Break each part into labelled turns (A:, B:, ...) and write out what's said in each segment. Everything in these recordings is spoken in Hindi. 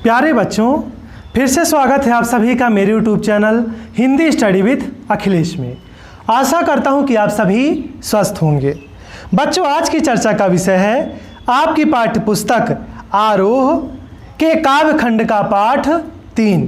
A: प्यारे बच्चों, फिर से स्वागत है आप सभी का मेरे YouTube channel Hindi study with Akhilesh में। आशा करता हूं कि आप सभी स्वस्थ होंगे। बच्चों, आज की चर्चा का विषय है आपकी पाठ्य पुस्तक आरोह के काव्य खंड का पाठ 3।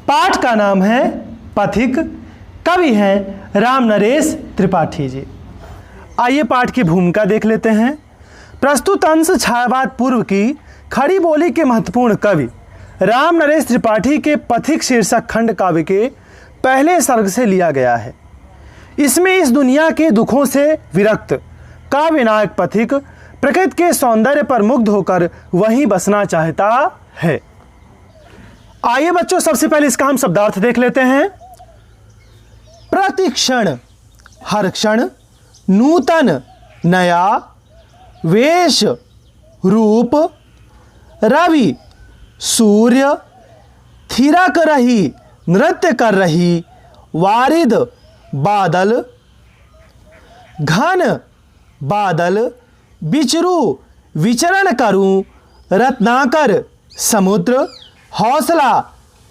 A: पाठ का नाम है पथिक। कवि हैं राम नरेश त्रिपाठी जी। आइए पाठ की भूमिका देख लेते हैं। प्रस्तुत अंश छायावाद पूर्व की खड़ी बोली के महत्वपूर्ण कवि राम नरेश त्रिपाठी के पथिक शीर्षक खंड काव्य के पहले सर्ग से लिया गया है। इसमें इस दुनिया के दुखों से विरक्त काव्य नायक पथिक प्रकृति के सौंदर्य पर मुग्ध होकर वहीं बसना चाहता है। आइए बच्चों, सबसे पहले इसका हम शब्दार्थ देख लेते हैं। प्रतिक्षण, हर क्षण, नूतन, नया, वेश, रूप, रवि, सूर्य, थिरक रही, नृत्य कर रही, वारिद, बादल, घन, बादल, बिचरू, विचरण करूं, रत्नाकर, समुद्र, हौसला,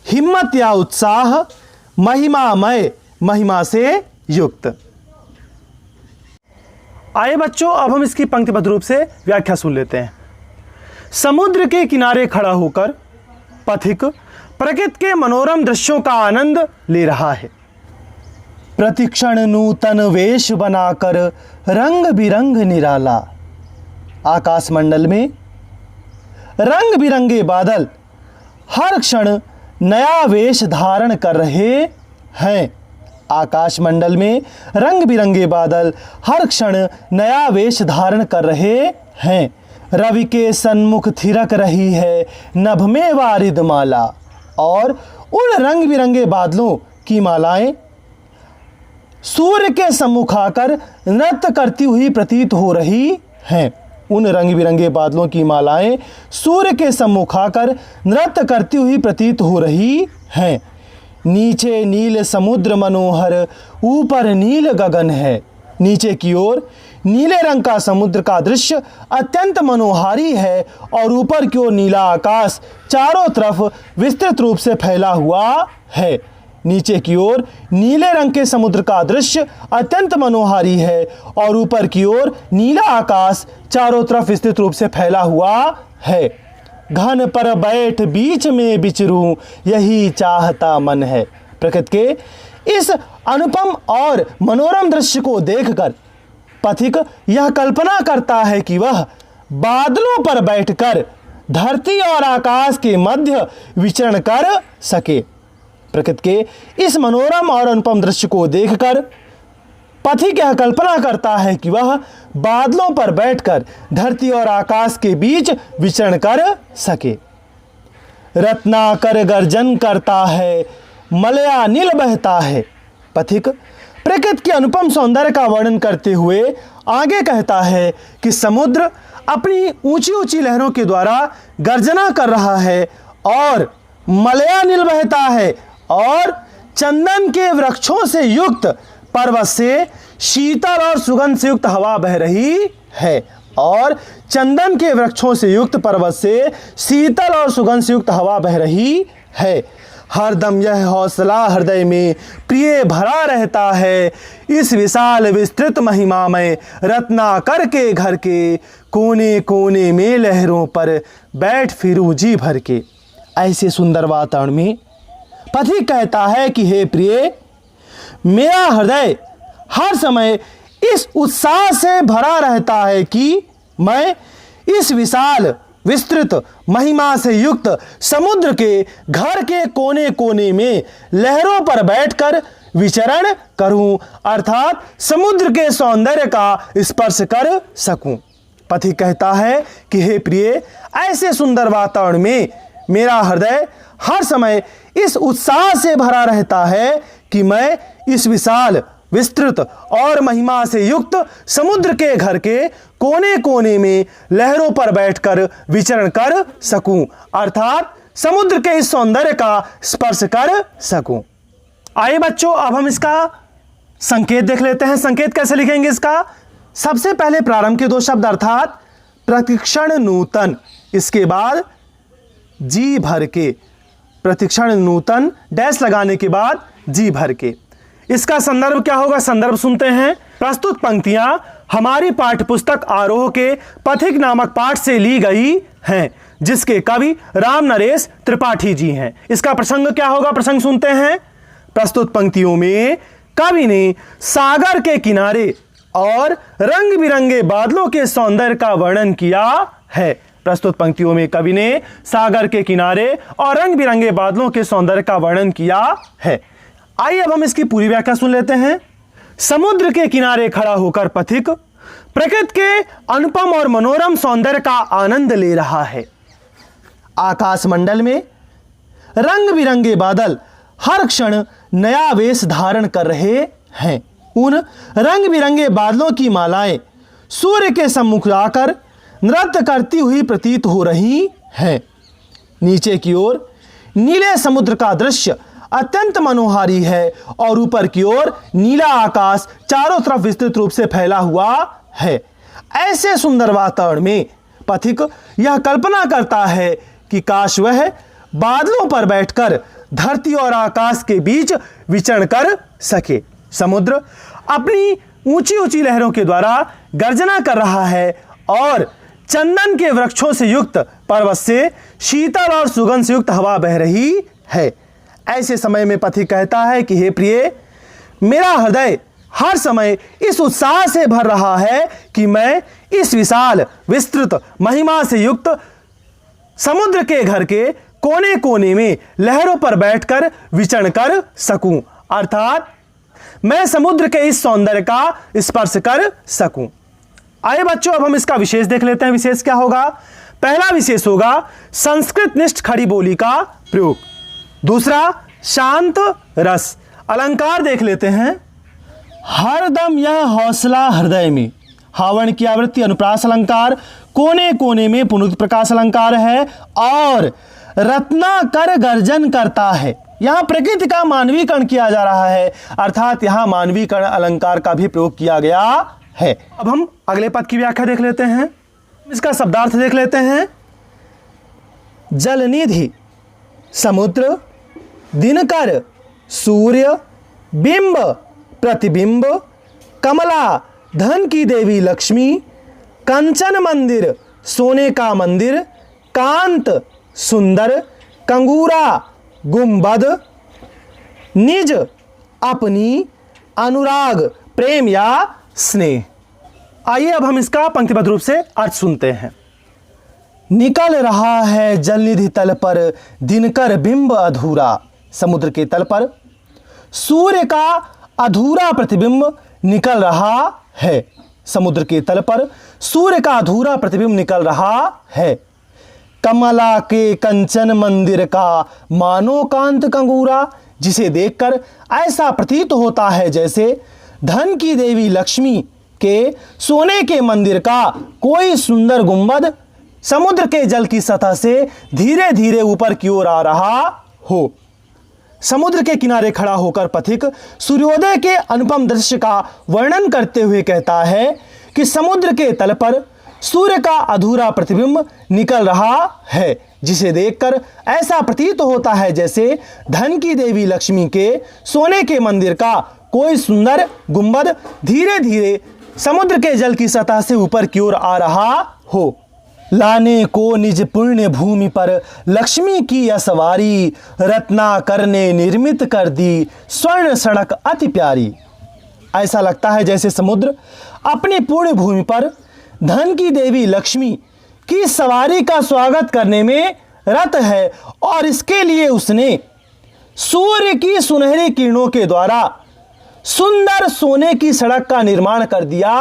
A: हिम्मत या उत्साह, महिमामय, महिमा से युक्त। आइए बच्चों, अब हम इसकी पंक्तिबद्ध रूप से व्याख्या सुन लेते हैं। समुद्र के किनारे खड़ा होकर पथिक प्रकृति के मनोरम दृश्यों का आनंद ले रहा है। प्रतिक्षण नूतन वेश बनाकर रंग बिरंग निराला, आकाशमंडल में रंग बिरंगे बादल हर क्षण नया वेश धारण कर रहे हैं। आकाशमंडल में रंग बिरंगे बादल हर क्षण नया वेश धारण कर रहे हैं। रवि के सन्मुख थिरक रही है नभ में वारिद माला, और उन रंग बिरंगे बादलों की मालाएं सूर्य के सम्मुख आकर नृत्य करती हुई प्रतीत हो रही हैं। उन रंग बिरंगे बादलों की मालाएं सूर्य के सम्मुख आकर नृत्य करती हुई प्रतीत हो रही हैं। नीचे नील समुद्र मनोहर, ऊपर नील गगन है। नीचे की ओर नीले रंग का समुद्र का दृश्य अत्यंत मनोहारी है और ऊपर की ओर नीला आकाश चारों तरफ विस्तृत रूप से फैला हुआ है। नीचे की ओर नीले रंग के समुद्र का दृश्य अत्यंत मनोहारी है और ऊपर की ओर नीला आकाश चारों तरफ विस्तृत रूप से फैला हुआ है। घन पर बैठ बीच में विचरूं, यही चाहता मन है। प्रकृति के इस अनुपम और मनोरम दृश्य को देखकर पथिक यह कल्पना करता है कि वह बादलों पर बैठकर धरती और आकाश के मध्य विचरण कर सके। प्रकृति के इस मनोरम और अनुपम दृश्य को देखकर पथिक यह कल्पना करता है कि वह बादलों पर बैठकर धरती और आकाश के बीच विचरण कर सके। रत्नाकर गर्जन करता है, मलया नील बहता है। पथिक प्रकृति के अनुपम सौंदर्य का वर्णन करते हुए आगे कहता है कि समुद्र अपनी ऊंची ऊंची लहरों के द्वारा गर्जना कर रहा है और मलया नील बहता है, और चंदन के वृक्षों से युक्त पर्वत से शीतल और सुगंध से युक्त हवा बह रही है। और चंदन के वृक्षों से युक्त पर्वत से शीतल और सुगंध से युक्त हवा बह रही है। हरदम यह हौसला हृदय में प्रिय भरा रहता है। इस विशाल विस्तृत महिमामय रत्नाकर के घर के कोने कोने में लहरों पर बैठ फिरूं जी भर के। ऐसे सुंदर वातावरण में पथिक कहता है कि हे प्रिय, मेरा हृदय हर समय इस उत्साह से भरा रहता है कि मैं इस विशाल विस्तृत महिमा से युक्त समुद्र के घर के कोने कोने में लहरों पर बैठकर विचरण करूं, अर्थात समुद्र के सौंदर्य का स्पर्श कर सकूं। पथिक कहता है कि हे प्रिय, ऐसे सुंदर वातावरण में मेरा हृदय हर समय इस उत्साह से भरा रहता है कि मैं इस विशाल विस्तृत और महिमा से युक्त समुद्र के घर के कोने कोने में लहरों पर बैठकर विचरण कर सकूं, अर्थात समुद्र के इस सौंदर्य का स्पर्श कर सकूं। आइए बच्चों, अब हम इसका संकेत देख लेते हैं। संकेत कैसे लिखेंगे इसका? सबसे पहले प्रारंभ के दो शब्द अर्थात प्रतिक्षण नूतन, इसके बाद जी भर के, प्रतिक्षण नूतन डैश लगाने के बाद जी भर के। इसका संदर्भ क्या होगा? संदर्भ सुनते हैं। प्रस्तुत पंक्तियां हमारी पाठ्यपुस्तक आरोह के पथिक नामक पाठ से ली गई हैं, जिसके कवि राम नरेश त्रिपाठी जी हैं। इसका प्रसंग क्या होगा? प्रसंग सुनते हैं। प्रस्तुत पंक्तियों में कवि ने सागर के किनारे और रंग बिरंगे बादलों के सौंदर्य का वर्णन किया है। प्रस्तुत पंक्तियों में कवि ने सागर के किनारे और रंग बिरंगे बादलों के सौंदर्य का वर्णन किया है। आइए अब हम इसकी पूरी व्याख्या सुन लेते हैं। समुद्र के किनारे खड़ा होकर पथिक प्रकृति के अनुपम और मनोरम सौंदर्य का आनंद ले रहा है। आकाश मंडल में रंग बिरंगे बादल हर क्षण नया वेश धारण कर रहे हैं। उन रंग बिरंगे बादलों की मालाएं सूर्य के सम्मुख आकर नृत्य करती हुई प्रतीत हो रही हैं। नीचे की ओर नीले समुद्र का दृश्य अत्यंत मनोहारी है और ऊपर की ओर नीला आकाश चारों तरफ विस्तृत रूप से फैला हुआ है। ऐसे सुंदर वातावरण में पथिक यह कल्पना करता है कि काश वह बादलों पर बैठकर धरती और आकाश के बीच विचरण कर सके। समुद्र अपनी ऊंची ऊंची लहरों के द्वारा गर्जना कर रहा है और चंदन के वृक्षों से युक्त पर्वत से शीतल और सुगंध से युक्त हवा बह रही है। ऐसे समय में पथिक कहता है कि हे प्रिय, मेरा हृदय हर समय इस उत्साह से भर रहा है कि मैं इस विशाल विस्तृत महिमा से युक्त समुद्र के घर के कोने कोने में लहरों पर बैठकर विचरण कर सकूं, अर्थात मैं समुद्र के इस सौंदर्य का स्पर्श कर सकूं। आइए बच्चों, अब हम इसका विशेष देख लेते हैं। विशेष क्या होगा? पहला विशेष होगा संस्कृत निष्ठ खड़ी बोली का प्रयोग। दूसरा शांत रस। अलंकार देख लेते हैं। हरदम यह हौसला हृदय में, हावण की आवृत्ति अनुप्रास अलंकार। कोने कोने में पुनरुक्त प्रकाश अलंकार है और रत्नाकर गर्जन करता है। यहां प्रकृति का मानवीकरण किया जा रहा है, अर्थात यहां मानवीकरण अलंकार का भी प्रयोग किया गया है। अब हम अगले पद की व्याख्या देख लेते हैं। इसका शब्दार्थ देख लेते हैं। जलनिधि समुद्र, दिनकर सूर्य, बिंब प्रतिबिंब, कमला धन की देवी लक्ष्मी, कंचन मंदिर सोने का मंदिर, कांत सुंदर, कंगूरा गुंबद, निज अपनी, अनुराग प्रेम या स्नेह। आइए अब हम इसका पंक्तिबद्ध रूप से अर्थ सुनते हैं। निकल रहा है जलनिधि तल पर दिनकर बिंब अधूरा। समुद्र के तल पर सूर्य का अधूरा प्रतिबिंब निकल रहा है। समुद्र के तल पर सूर्य का अधूरा प्रतिबिंब निकल रहा है। कमला के कंचन मंदिर का मानो कांत कंगूरा, जिसे देखकर ऐसा प्रतीत होता है जैसे धन की देवी लक्ष्मी के सोने के मंदिर का कोई सुंदर गुंबद समुद्र के जल की सतह से धीरे धीरे ऊपर की ओर आ रहा हो। समुद्र के किनारे खड़ा होकर पथिक सूर्योदय के अनुपम दृश्य का वर्णन करते हुए कहता है कि समुद्र के तल पर सूर्य का अधूरा प्रतिबिंब निकल रहा है, जिसे देखकर ऐसा प्रतीत होता है जैसे धन की देवी लक्ष्मी के सोने के मंदिर का कोई सुंदर गुंबद धीरे धीरे समुद्र के जल की सतह से ऊपर की ओर आ रहा हो। लाने को निज पुण्य भूमि पर लक्ष्मी की असवारी, रत्नाकर ने निर्मित कर दी स्वर्ण सड़क अति प्यारी। ऐसा लगता है जैसे समुद्र अपनी पुण्य भूमि पर धन की देवी लक्ष्मी की सवारी का स्वागत करने में रत है और इसके लिए उसने सूर्य की सुनहरी किरणों के द्वारा सुंदर सोने की सड़क का निर्माण कर दिया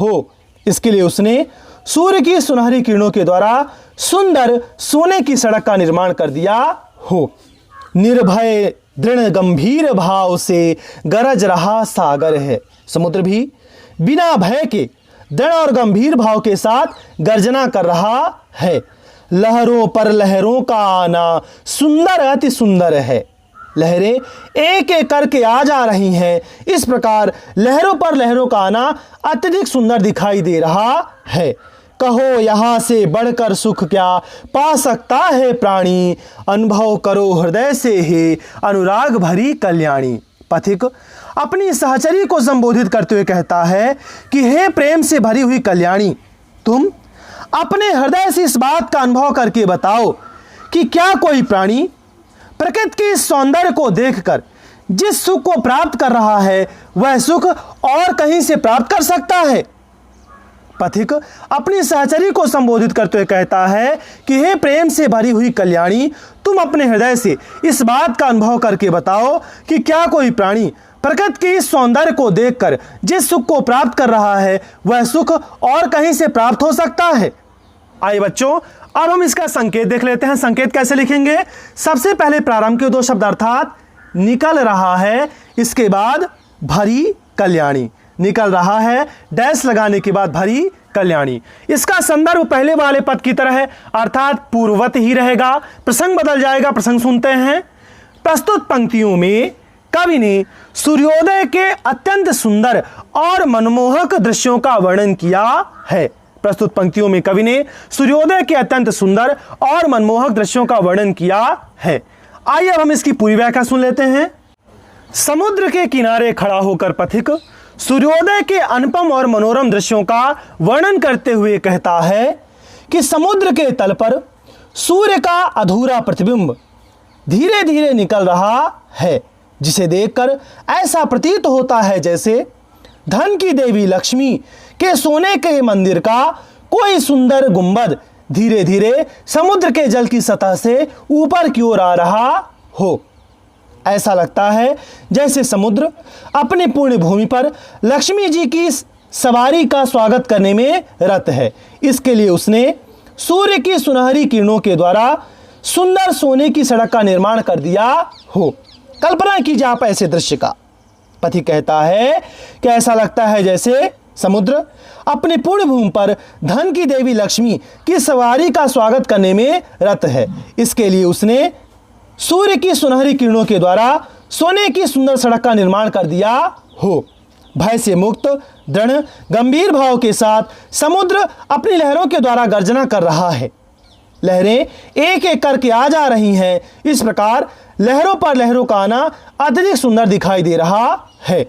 A: हो। इसके लिए उसने सूर्य की सुनहरी किरणों के द्वारा सुंदर सोने की सड़क का निर्माण कर दिया हो। निर्भय दृढ़ गंभीर भाव से गरज रहा सागर है। समुद्र भी बिना भय के दृढ़ और गंभीर भाव के साथ गर्जना कर रहा है। लहरों पर लहरों का आना सुंदर अति सुंदर है। लहरें एक एक करके आ जा रही हैं। इस प्रकार लहरों पर लहरों का आना अत्यधिक सुंदर दिखाई दे रहा है। कहो यहाँ से बढ़कर सुख क्या पा सकता है प्राणी, अनुभव करो हृदय से हे अनुराग भरी कल्याणी। पथिक अपनी सहचरी को संबोधित करते हुए कहता है कि हे प्रेम से भरी हुई कल्याणी, तुम अपने हृदय से इस बात का अनुभव करके बताओ कि क्या कोई प्राणी प्रकृति के इस सौंदर्य को देखकर जिस सुख को प्राप्त कर रहा है वह सुख और कहीं से प्राप्त कर सकता है। पथिक अपनी सहचरी को संबोधित करते हुए कहता है कि हे प्रेम से भरी हुई कल्याणी, तुम अपने हृदय से इस बात का अनुभव करके बताओ कि क्या कोई प्राणी प्रकृति के इस सौंदर्य को देखकर जिस सुख को प्राप्त कर रहा है वह सुख और कहीं से प्राप्त हो सकता है। आइए बच्चों, अब हम इसका संकेत देख लेते हैं। संकेत कैसे लिखेंगे? सबसे पहले प्रारंभ के दो शब्द अर्थात निकल रहा है, इसके बाद भरी कल्याणी। निकल रहा है डैश लगाने के बाद भरी कल्याणी। इसका संदर्भ पहले वाले पद की तरह है अर्थात पूर्ववत ही रहेगा, प्रसंग बदल जाएगा। प्रसंग सुनते हैं। प्रस्तुत पंक्तियों में कवि ने सूर्योदय के अत्यंत सुंदर और मनमोहक दृश्यों का वर्णन किया है। प्रस्तुत पंक्तियों में कवि ने सूर्योदय के अत्यंत सुंदर और मनमोहक दृश्यों का वर्णन किया है। आइए अब हम इसकी पूरी व्याख्या सुन लेते हैं। समुद्र के किनारे खड़ा होकर पथिक सूर्योदय के अनुपम और मनोरम दृश्यों का वर्णन करते हुए कहता है कि समुद्र के तल पर सूर्य का अधूरा प्रतिबिंब धीरे धीरे निकल रहा है, जिसे देखकर ऐसा प्रतीत होता है जैसे धन की देवी लक्ष्मी के सोने के मंदिर का कोई सुंदर गुंबद धीरे धीरे समुद्र के जल की सतह से ऊपर की ओर आ रहा हो। ऐसा लगता है जैसे समुद्र अपनी पुण्य भूमि पर लक्ष्मी जी की सवारी का स्वागत करने में रत है। इसके लिए उसने सूर्य की सुनहरी किरणों के द्वारा सुंदर सोने की सड़क का निर्माण कर दिया हो। कल्पना कीजिए आप ऐसे दृश्य का। पति कहता है कि ऐसा लगता है जैसे समुद्र अपनी पुण्य भूमि पर धन की देवी लक्ष्मी की सवारी का स्वागत करने में रत है। इसके लिए उसने सूर्य की सुनहरी किरणों के द्वारा सोने की सुंदर सड़क का निर्माण कर दिया हो। भय से मुक्त दृढ़ गंभीर भाव के साथ समुद्र अपनी लहरों के द्वारा गर्जना कर रहा है। लहरें एक एक करके आ जा रही हैं। इस प्रकार लहरों पर लहरों का आना अत्यधिक सुंदर दिखाई दे रहा है।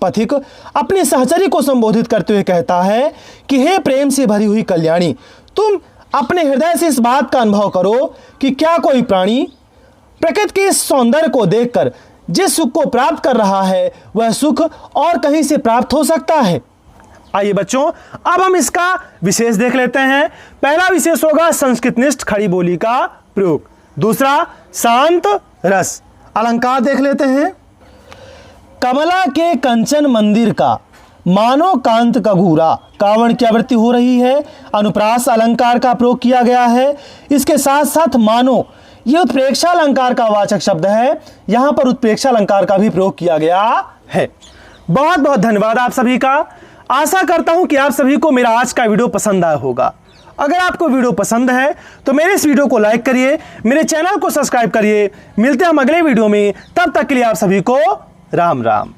A: पथिक अपनी सहचरी को संबोधित करते हुए कहता है कि हे प्रेम से भरी हुई कल्याणी, तुम अपने हृदय से इस बात का अनुभव करो कि क्या कोई प्राणी प्रकृति के इस सौंदर्य को देखकर जिस सुख को प्राप्त कर रहा है वह सुख और कहीं से प्राप्त हो सकता है। आइए बच्चों, अब हम इसका विशेष देख लेते हैं। पहला विशेष होगा संस्कृतनिष्ठ खड़ी बोली का प्रयोग। दूसरा शांत रस। अलंकार देख लेते हैं। कमला के कंचन मंदिर का मानो कांत का घूरा, कावण की आवृत्ति हो रही है। अनुप्रास अलंकार का प्रयोग किया गया है। इसके साथ साथ मानो ये उत्प्रेक्षा अलंकार का वाचक शब्द है। यहां पर उत्प्रेक्षा अलंकार का भी प्रयोग किया गया है। बहुत बहुत धन्यवाद आप सभी का। आशा करता हूं कि आप सभी को मेरा आज का वीडियो पसंद आया होगा। अगर आपको वीडियो पसंद है तो मेरे इस वीडियो को लाइक करिए, मेरे चैनल को सब्सक्राइब करिए। मिलते हैं हम अगले वीडियो में, तब तक के लिए आप सभी को राम राम।